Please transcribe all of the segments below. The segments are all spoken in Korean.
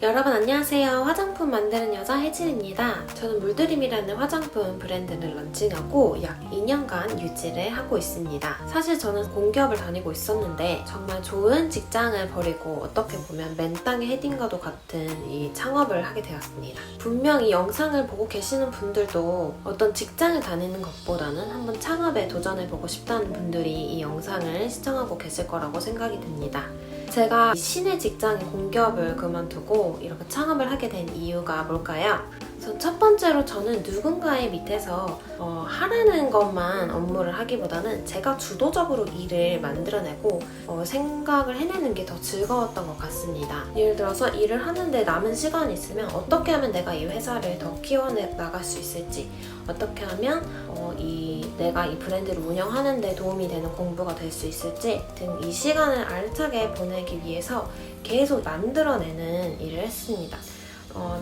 여러분 안녕하세요. 화장품 만드는 여자 혜진입니다. 저는 물드림이라는 화장품 브랜드를 런칭하고 약 2년간 유지를 하고 있습니다. 사실 저는 공기업을 다니고 있었는데 정말 좋은 직장을 버리고 어떻게 보면 맨땅에 헤딩과도 같은 이 창업을 하게 되었습니다. 분명 이 영상을 보고 계시는 분들도 어떤 직장을 다니는 것보다는 한번 창업에 도전해보고 싶다는 분들이 이 영상을 시청하고 계실 거라고 생각이 듭니다. 제가 시내 직장인 공기업을 그만두고 이렇게 창업을 하게 된 이유가 뭘까요? 우선 첫 번째로 저는 누군가의 밑에서 하라는 것만 업무를 하기보다는 제가 주도적으로 일을 만들어내고 생각을 해내는 게 더 즐거웠던 것 같습니다. 예를 들어서 일을 하는데 남은 시간이 있으면 어떻게 하면 내가 이 회사를 더 키워나갈 수 있을지, 어떻게 하면 내가 이 브랜드를 운영하는 데 도움이 되는 공부가 될 수 있을지 등 이 시간을 알차게 보내기 위해서 계속 만들어내는 일을 했습니다.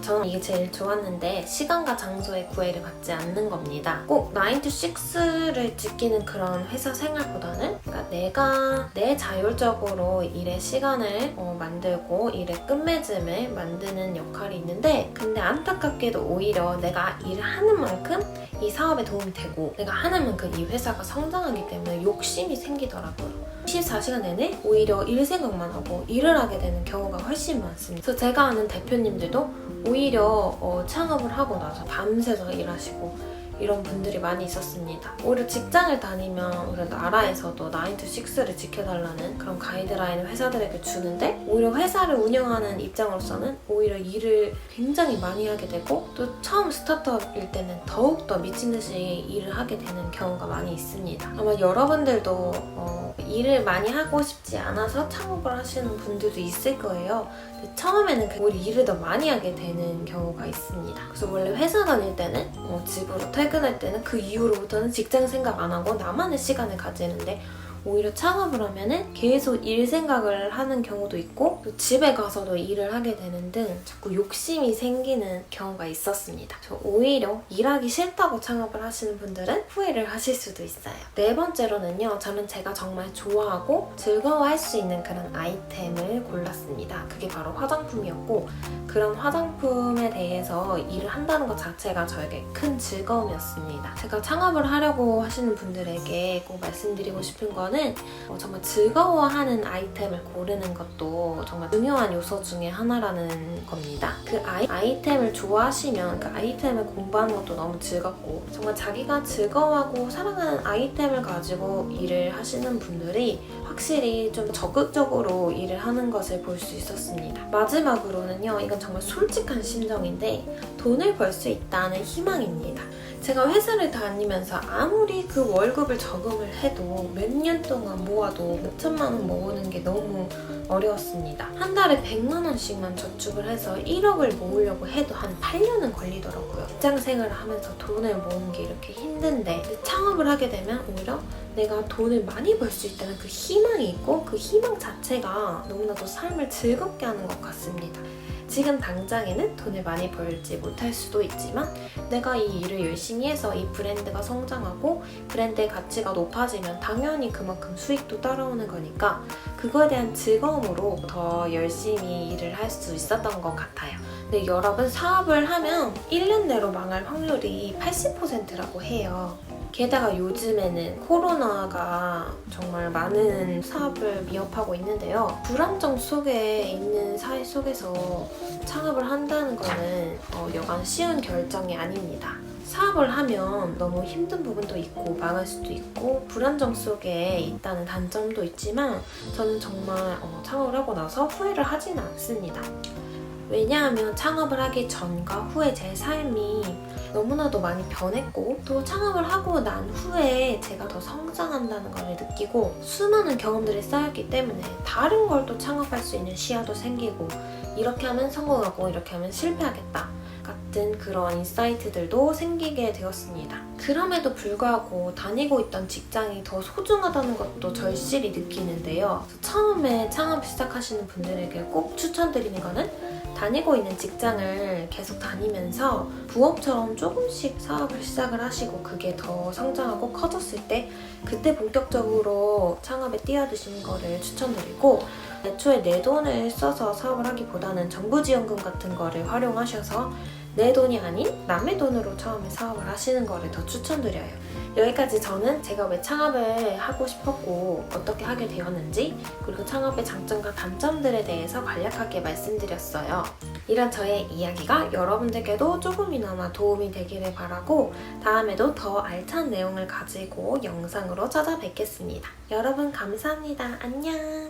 저는 이게 제일 좋았는데 시간과 장소에 구애를 받지 않는 겁니다. 꼭 9 to 6를 지키는 그런 회사 생활보다는 내가 내 자율적으로 일의 시간을 만들고 일의 끝맺음을 만드는 역할이 있는데, 근데 안타깝게도 오히려 내가 일을 하는 만큼 이 사업에 도움이 되고 내가 하는 만큼 이 회사가 성장하기 때문에 욕심이 생기더라고요. 24시간 내내 오히려 일 생각만 하고 일을 하게 되는 경우가 훨씬 많습니다. 그래서 제가 아는 대표님들도 오히려 창업을 하고 나서 밤새서 일하시고 이런 분들이 많이 있었습니다. 오히려 직장을 다니면 우리 나라에서도 9 to 6를 지켜달라는 그런 가이드라인을 회사들에게 주는데, 오히려 회사를 운영하는 입장으로서는 오히려 일을 굉장히 많이 하게 되고, 또 처음 스타트업일 때는 더욱더 미친 듯이 일을 하게 되는 경우가 많이 있습니다. 아마 여러분들도 일을 많이 하고 싶지 않아서 창업을 하시는 분들도 있을 거예요. 근데 처음에는 오히려 일을 더 많이 하게 되는 경우가 있습니다. 그래서 원래 회사 다닐 때는 집으로 퇴근할 때는 그 이후로부터는 직장 생각 안 하고 나만의 시간을 가지는데, 오히려 창업을 하면은 계속 일 생각을 하는 경우도 있고, 또 집에 가서도 일을 하게 되는 등 자꾸 욕심이 생기는 경우가 있었습니다. 오히려 일하기 싫다고 창업을 하시는 분들은 후회를 하실 수도 있어요. 네 번째로는요, 저는 제가 정말 좋아하고 즐거워할 수 있는 그런 아이템을 골랐습니다. 그게 바로 화장품이었고, 그런 화장품에 대해서 일을 한다는 것 자체가 저에게 큰 즐거움이었습니다. 제가 창업을 하려고 하시는 분들에게 꼭 말씀드리고 싶은 건 정말 즐거워하는 아이템을 고르는 것도 정말 중요한 요소 중에 하나라는 겁니다. 그 아이템을 좋아하시면 그 아이템을 공부하는 것도 너무 즐겁고, 정말 자기가 즐거워하고 사랑하는 아이템을 가지고 일을 하시는 분들이 확실히 좀 적극적으로 일을 하는 것을 볼 수 있었습니다. 마지막으로는요, 이건 정말 솔직한 심정인데 돈을 벌 수 있다는 희망입니다. 제가 회사를 다니면서 아무리 그 월급을 저금을 해도 몇 년 동안 모아도 몇 천만 원 모으는 게 너무 어려웠습니다. 한 달에 100만 원씩만 저축을 해서 1억을 모으려고 해도 한 8년은 걸리더라고요. 직장 생활을 하면서 돈을 모으는 게 이렇게 힘든데, 창업을 하게 되면 오히려 내가 돈을 많이 벌 수 있다는 그 희망이 있고, 그 희망 자체가 너무나도 삶을 즐겁게 하는 것 같습니다. 지금 당장에는 돈을 많이 벌지 못할 수도 있지만, 내가 이 일을 열심히 해서 이 브랜드가 성장하고 브랜드의 가치가 높아지면 당연히 그만큼 수익도 따라오는 거니까 그거에 대한 즐거움으로 더 열심히 일을 할 수 있었던 것 같아요. 근데 여러분, 사업을 하면 1년 내로 망할 확률이 80%라고 해요. 게다가 요즘에는 코로나가 정말 많은 사업을 위협하고 있는데요. 불안정 속에 있는 사회 속에서 창업을 한다는 거는 여간 쉬운 결정이 아닙니다. 사업을 하면 너무 힘든 부분도 있고 망할 수도 있고 불안정 속에 있다는 단점도 있지만, 저는 정말 창업을 하고 나서 후회를 하지는 않습니다. 왜냐하면 창업을 하기 전과 후에 제 삶이 너무나도 많이 변했고, 또 창업을 하고 난 후에 제가 더 성장한다는 걸 느끼고 수많은 경험들이 쌓였기 때문에 다른 걸 또 창업할 수 있는 시야도 생기고, 이렇게 하면 성공하고 이렇게 하면 실패하겠다 같은 그런 인사이트들도 생기게 되었습니다. 그럼에도 불구하고 다니고 있던 직장이 더 소중하다는 것도 절실히 느끼는데요. 처음에 창업 시작하시는 분들에게 꼭 추천드리는 거는 다니고 있는 직장을 계속 다니면서 부업처럼 조금씩 사업을 시작을 하시고 그게 더 성장하고 커졌을 때 그때 본격적으로 창업에 뛰어드시는 거를 추천드리고, 애초에 내 돈을 써서 사업을 하기보다는 정부 지원금 같은 거를 활용하셔서 내 돈이 아닌 남의 돈으로 처음에 사업을 하시는 거를 더 추천드려요. 여기까지 저는 제가 왜 창업을 하고 싶었고 어떻게 하게 되었는지, 그리고 창업의 장점과 단점들에 대해서 간략하게 말씀드렸어요. 이런 저의 이야기가 여러분들께도 조금이나마 도움이 되기를 바라고, 다음에도 더 알찬 내용을 가지고 영상으로 찾아뵙겠습니다. 여러분 감사합니다. 안녕.